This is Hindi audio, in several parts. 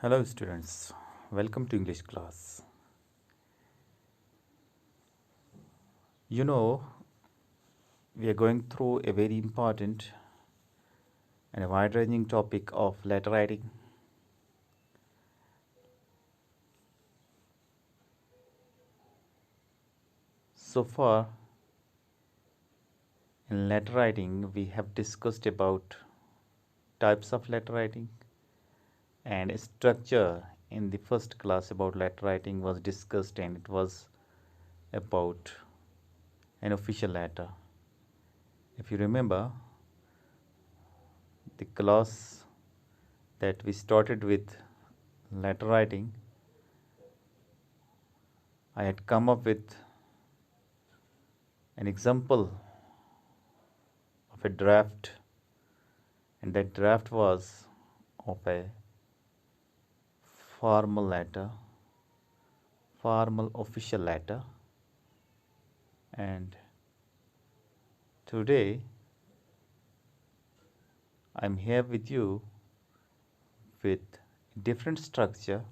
Hello, students. Welcome to English class. You know, we are going through a very important and a wide ranging topic of letter writing. So far, in letter writing, we have discussed about types of letter writing and structure. In the first class about letter writing was discussed, and it was about an official letter. If you remember, the class that we started with letter writing, I had come up with an example of a draft, and that draft was of a formal letter, formal official letter. And today I'm here with you with different structure,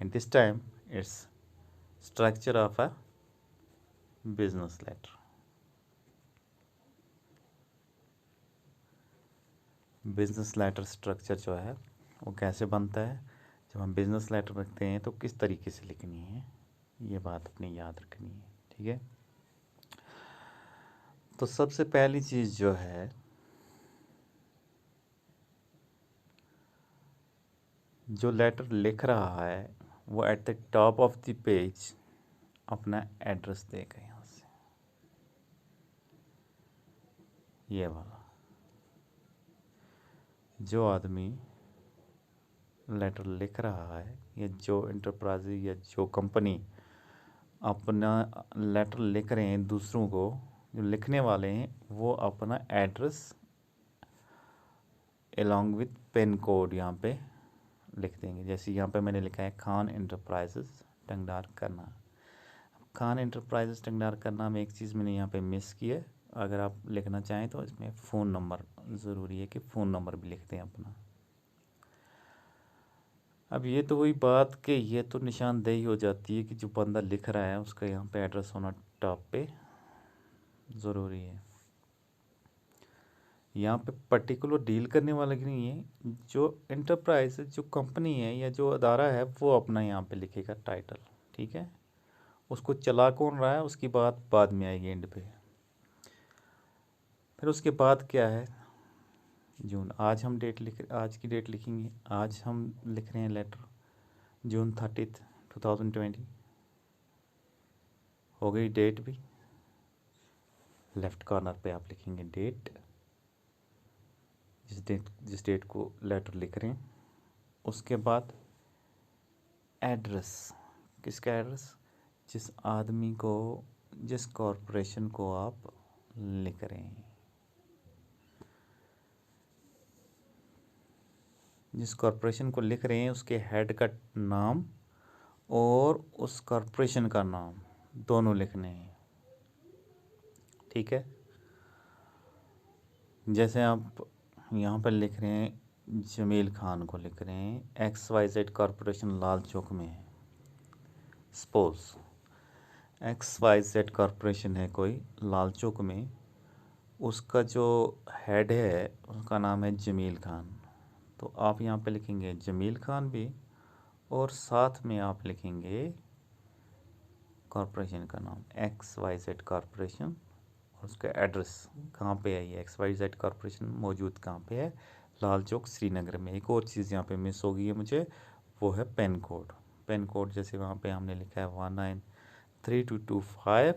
and this time it's structure of a business letter. Business letter structure जो है वो कैसे बनता है, जब हम बिजनेस लेटर रखते हैं तो किस तरीके से लिखनी है, ये बात अपनी याद रखनी है। ठीक है, तो सबसे पहली चीज़ जो है, जो लेटर लिख रहा है वो at the top of the page अपना एड्रेस देगा यहाँ से, ये वाला। जो आदमी लेटर लिख रहा है या जो इंटरप्राइज या जो कंपनी अपना लेटर लिख रहे हैं दूसरों को, जो लिखने वाले हैं वो अपना address along with pin code यहाँ पे लिख देंगे। जैसे यहाँ पे मैंने लिखा है खान इंटरप्राइजेस टंगडार करना। खान इंटरप्राइजेस टंगडार करना में एक चीज़ मैंने यहाँ पे मिस की है, अगर आप लिखना चाहें तो इसमें फ़ोन नंबर ज़रूरी है कि फ़ोन नंबर भी लिख दें अपना। अब ये तो वही बात कि ये तो निशानदेही हो जाती है कि जो बंदा लिख रहा है उसका यहाँ पे एड्रेस होना टॉप पे ज़रूरी है। यहाँ पे पर्टिकुलर डील करने वाला की नहीं है, जो इंटरप्राइज जो कंपनी है या जो अदारा है वो अपना यहाँ पे लिखेगा टाइटल। ठीक है, उसको चला कौन रहा है उसकी बात बाद में आएगी एंड पे। फिर उसके बाद क्या है, जून। आज हम आज की डेट लिखेंगे। आज हम लिख रहे हैं लेटर जून 30, 2020। हो गई डेट भी, लेफ्ट कॉर्नर पे आप लिखेंगे डेट, जिस डेट को लेटर लिख रहे हैं। उसके बाद एड्रेस, किसका एड्रेस, जिस आदमी को, जिस कॉरपोरेशन को आप लिख रहे हैं, जिस कॉरपोरेशन को लिख रहे हैं उसके हेड का नाम और उस कॉरपोरेशन का नाम दोनों लिखने हैं। ठीक है, जैसे आप यहाँ पर लिख रहे हैं जमील खान को लिख रहे हैं XYZ कॉरपोरेशन लाल चौक में है। सपोज XYZ कॉरपोरेशन है कोई लाल चौक में, उसका जो हेड है उसका नाम है जमील खान, तो आप यहाँ पे लिखेंगे जमील खान भी और साथ में आप लिखेंगे कॉरपोरेशन का नाम XYZ कॉरपोरेशन और उसका एड्रेस कहाँ पे है, ये XYZ कॉरपोरेशन मौजूद कहाँ पे है, लाल चौक श्रीनगर में। एक और चीज़ यहाँ पे मिस हो गई है मुझे, वो है पिन कोड। पिन कोड जैसे वहाँ पे हमने लिखा है 193225,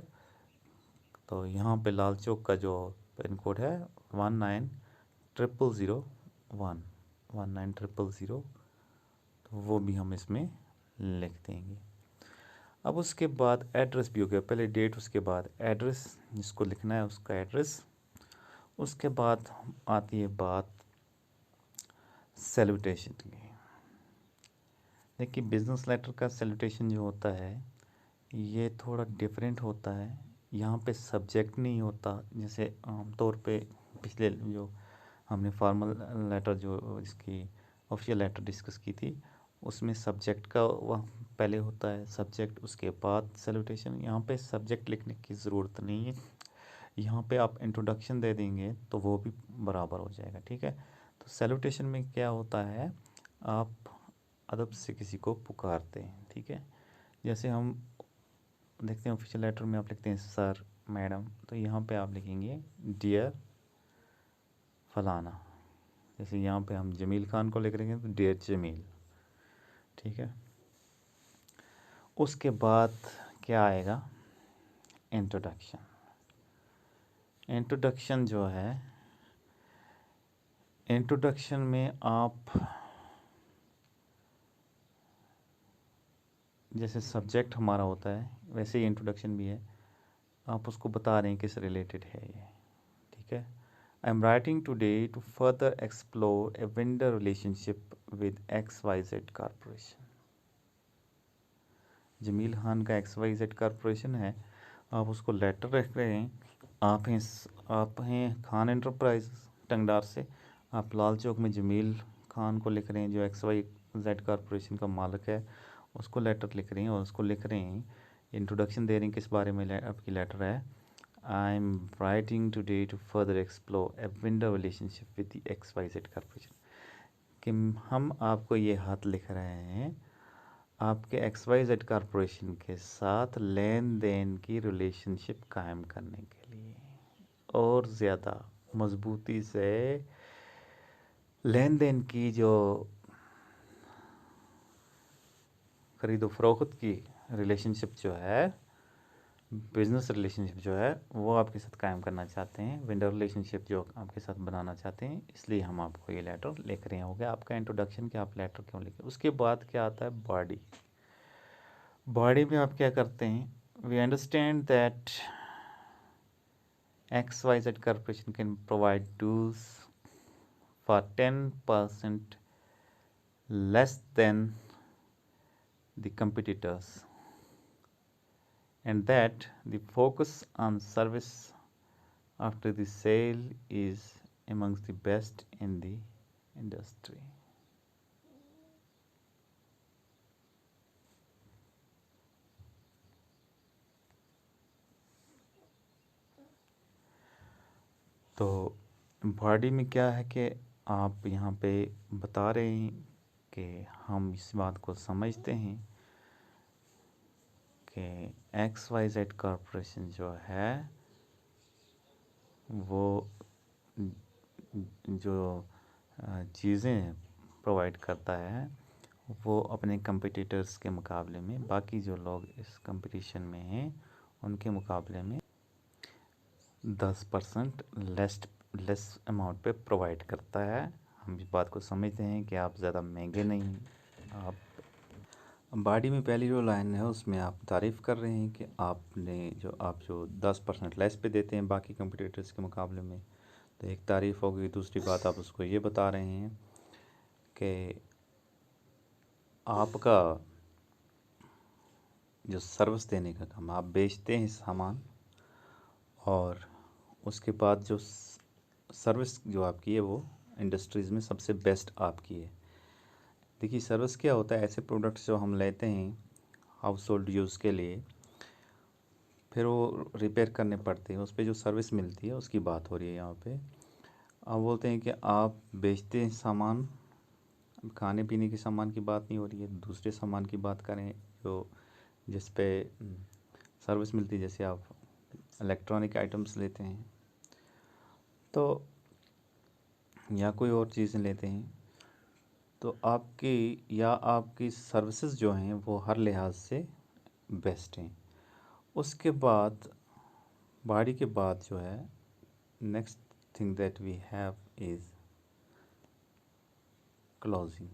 तो यहाँ पे लाल चौक का जो पिन कोड है 190001, 1900, तो वो भी हम इसमें लिख देंगे। अब उसके बाद एड्रेस भी हो गया, पहले डेट उसके बाद एड्रेस, जिसको लिखना है उसका एड्रेस। उसके बाद आती है बात सैल्यूटेशन की। देखिए बिजनेस लेटर का सैल्यूटेशन जो होता है ये थोड़ा डिफरेंट होता है। यहाँ पे सब्जेक्ट नहीं होता, जैसे आमतौर पे पिछले जो हमने फॉर्मल लेटर जो इसकी ऑफिशियल लेटर डिस्कस की थी उसमें सब्जेक्ट का वह पहले होता है सब्जेक्ट, उसके बाद सैल्यूटेशन। यहाँ पे सब्जेक्ट लिखने की ज़रूरत नहीं है, यहाँ पे आप इंट्रोडक्शन दे देंगे तो वो भी बराबर हो जाएगा, ठीक है। तो सैल्यूटेशन में क्या होता है, आप अदब से किसी को पुकारते हैं, ठीक है। जैसे हम देखते हैं ऑफिशियल लेटर में आप लिखते हैं सर, मैडम, तो यहाँ पे आप लिखेंगे डियर फलाना। जैसे यहाँ पे हम जमील खान को लिख रहे हैं तो डियर जमील, ठीक है। उसके बाद क्या आएगा, इंट्रोडक्शन। इंट्रोडक्शन जो है, इंट्रोडक्शन में आप जैसे सब्जेक्ट हमारा होता है वैसे ही इंट्रोडक्शन भी है, आप उसको बता रहे हैं किस रिलेटेड है ये, ठीक है। I am writing today to further explore a vendor relationship with XYZ corporation. Jameel Khan का XYZ कॉरपोरेशन है, आप उसको लेटर रख रहे हैं, आप हैं खान एंटरप्राइज टंगडार से, आप लाल चौक में जमील खान को लिख रहे हैं जो XYZ कॉरपोरेशन का मालिक है, उसको लेटर लिख रहे हैं और उसको लिख रहे हैं, इंट्रोडक्शन दे रहे हैं किस बारे में आपकी लेटर है। I am writing today to further explore a window relationship with the XYZ corporation, कि हम आपको ये हाथ लिख रहे हैं आपके XYZ कॉरपोरेशन के साथ लेन देन की रिलेशनशिप कायम करने के लिए और ज़्यादा मजबूती से लेन देन की जो खरीदो फरोख्त की रिलेशनशिप जो है, बिजनेस रिलेशनशिप जो है वो आपके साथ कायम करना चाहते हैं, वेंडर रिलेशनशिप जो आपके साथ बनाना चाहते हैं, इसलिए हम आपको ये लेटर लिख रहे हैं। हो गया आपका इंट्रोडक्शन कि आप लेटर क्यों लिखे। उसके बाद क्या आता है, बॉडी। बॉडी में आप क्या करते हैं, we understand that XYZ corporation can provide dues for 10% less than the competitors, and that the focus on service after the sale is amongst the best in the industry. तो बॉडी में क्या है कि आप यहाँ पे बता रहे हैं कि हम इस बात को समझते हैं कि XYZ कॉरपोरेशन जो है वो जो चीज़ें प्रोवाइड करता है वो अपने कंपटीटर्स के मुकाबले में, बाकी जो लोग इस कंपटीशन में हैं उनके मुकाबले में 10% लेस अमाउंट पे प्रोवाइड करता है। हम इस बात को समझते हैं कि आप ज़्यादा महंगे नहीं। आप बॉडी में पहली जो लाइन है उसमें आप तारीफ़ कर रहे हैं कि आप जो 10% लेस पे देते हैं बाकी कंपटीटर्स के मुकाबले में, तो एक तारीफ़ होगी। दूसरी बात आप उसको ये बता रहे हैं कि आपका जो सर्विस देने का काम, आप बेचते हैं सामान और उसके बाद जो सर्विस जो आपकी है वो इंडस्ट्रीज़ में सबसे बेस्ट आपकी है। देखिए सर्विस क्या होता है, ऐसे प्रोडक्ट्स जो हम लेते हैं हाउस होल्ड यूज़ के लिए, फिर वो रिपेयर करने पड़ते हैं, उस पर जो सर्विस मिलती है उसकी बात हो रही है यहाँ पे। आप बोलते हैं कि आप बेचते हैं सामान, खाने पीने के सामान की बात नहीं हो रही है, दूसरे सामान की बात करें जो जिस पे सर्विस मिलती है, जैसे आप इलेक्ट्रॉनिक आइटम्स लेते हैं तो या कोई और चीज़ें लेते हैं, तो आपकी सर्विसेज जो हैं वो हर लिहाज से बेस्ट हैं। उसके बाद बॉडी के बाद जो है next thing that we have is closing.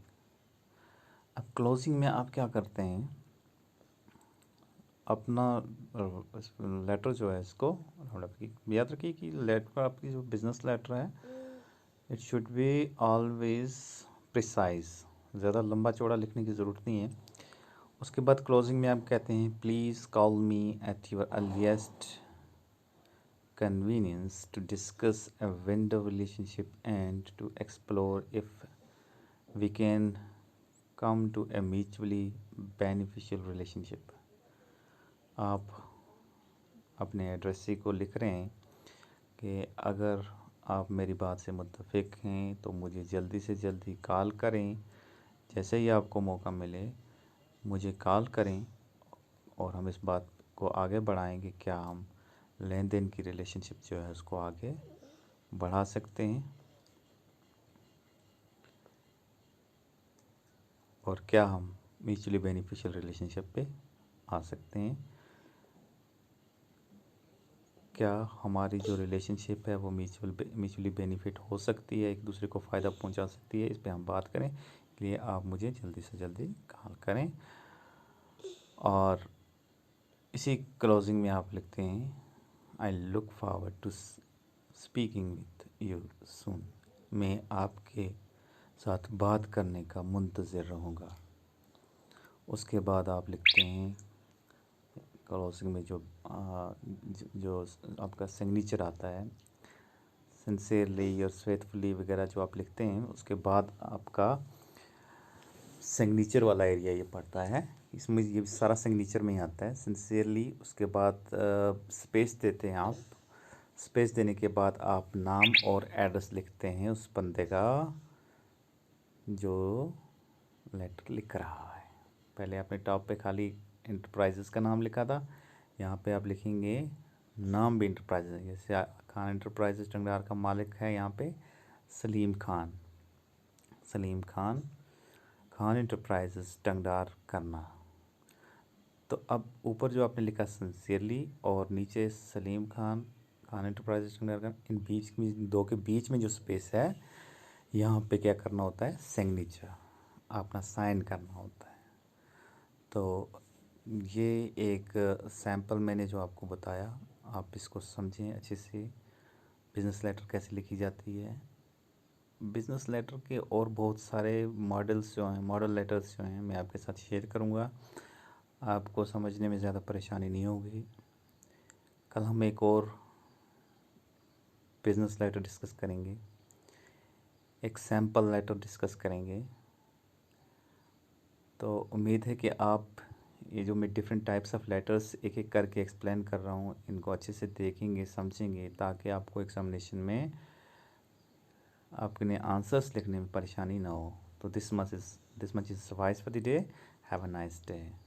अब क्लोजिंग में आप क्या करते हैं, अपना लेटर जो है इसको याद रखिए कि लेटर आपकी जो बिज़नेस लेटर है it should be always precise, ज़्यादा लंबा चौड़ा लिखने की ज़रूरत नहीं है। उसके बाद क्लोजिंग में आप कहते हैं please call me at your earliest convenience to discuss a vendor relationship and to explore if we can come to a mutually beneficial relationship. आप अपने एड्रेसी को लिख रहे हैं कि अगर आप मेरी बात से मुत्तफिक हैं तो मुझे जल्दी से जल्दी कॉल करें, जैसे ही आपको मौका मिले मुझे कॉल करें और हम इस बात को आगे बढ़ाएंगे, क्या हम लेन देन की रिलेशनशिप जो है उसको आगे बढ़ा सकते हैं और क्या हम म्यूचुअली बेनिफिशियल रिलेशनशिप पे आ सकते हैं, क्या हमारी जो रिलेशनशिप है वो म्यूचुअली बेनिफिट हो सकती है, एक दूसरे को फ़ायदा पहुंचा सकती है। इस पे हम बात करें, इसलिए आप मुझे जल्दी से जल्दी कॉल करें। और इसी क्लोजिंग में आप लिखते हैं, I look forward to speaking with you soon. मैं आपके साथ बात करने का मुंतज़िर रहूँगा। उसके बाद आप लिखते हैं क्लोजिंग में जो आपका सिग्नेचर आता है, सिंसियरली और फेथफुली वगैरह जो आप लिखते हैं, उसके बाद आपका सिग्नेचर वाला एरिया ये पड़ता है। इसमें ये सारा सिग्नेचर में ही आता है, सिंसियरली। उसके बाद स्पेस देते हैं आप। स्पेस देने के बाद आप नाम और एड्रेस लिखते हैं उस बंदे का जो लेटर लिख रहा है। पहले आपने टॉप पे खाली इंटरप्राइजेज़ का नाम लिखा था, यहाँ पे आप लिखेंगे नाम भी इंटरप्राइजेज, जैसे खान इंटरप्राइजेज टंगडार का मालिक है यहाँ पे सलीम खान, सलीम खान, खान इंटरप्राइजेज टंगडार करना। तो अब ऊपर जो आपने लिखा सिंसियरली और नीचे सलीम खान, खान इंटरप्राइजेज टंगडार करना, इन बीच में दो के बीच में जो स्पेस है यहाँ पे क्या करना होता है, सिग्नेचर अपना साइन करना होता है। तो ये एक सैम्पल मैंने जो आपको बताया, आप इसको समझें अच्छे से। बिज़नेस लेटर कैसे लिखी जाती है, बिज़नेस लेटर के और बहुत सारे मॉडल्स जो हैं, मॉडल लेटर्स जो हैं, मैं आपके साथ शेयर करूँगा। आपको समझने में ज़्यादा परेशानी नहीं होगी। कल हम एक और बिज़नेस लेटर डिस्कस करेंगे, एक सैम्पल लेटर डिस्कस करेंगे। तो उम्मीद है कि आप ये जो मैं डिफरेंट टाइप्स ऑफ लेटर्स एक एक करके एक्सप्लेन कर रहा हूँ, इनको अच्छे से देखेंगे, समझेंगे, ताकि आपको एग्जामिनेशन में आपके आंसर्स लिखने में परेशानी ना हो। तो this much is suffice for the day. Have a nice day.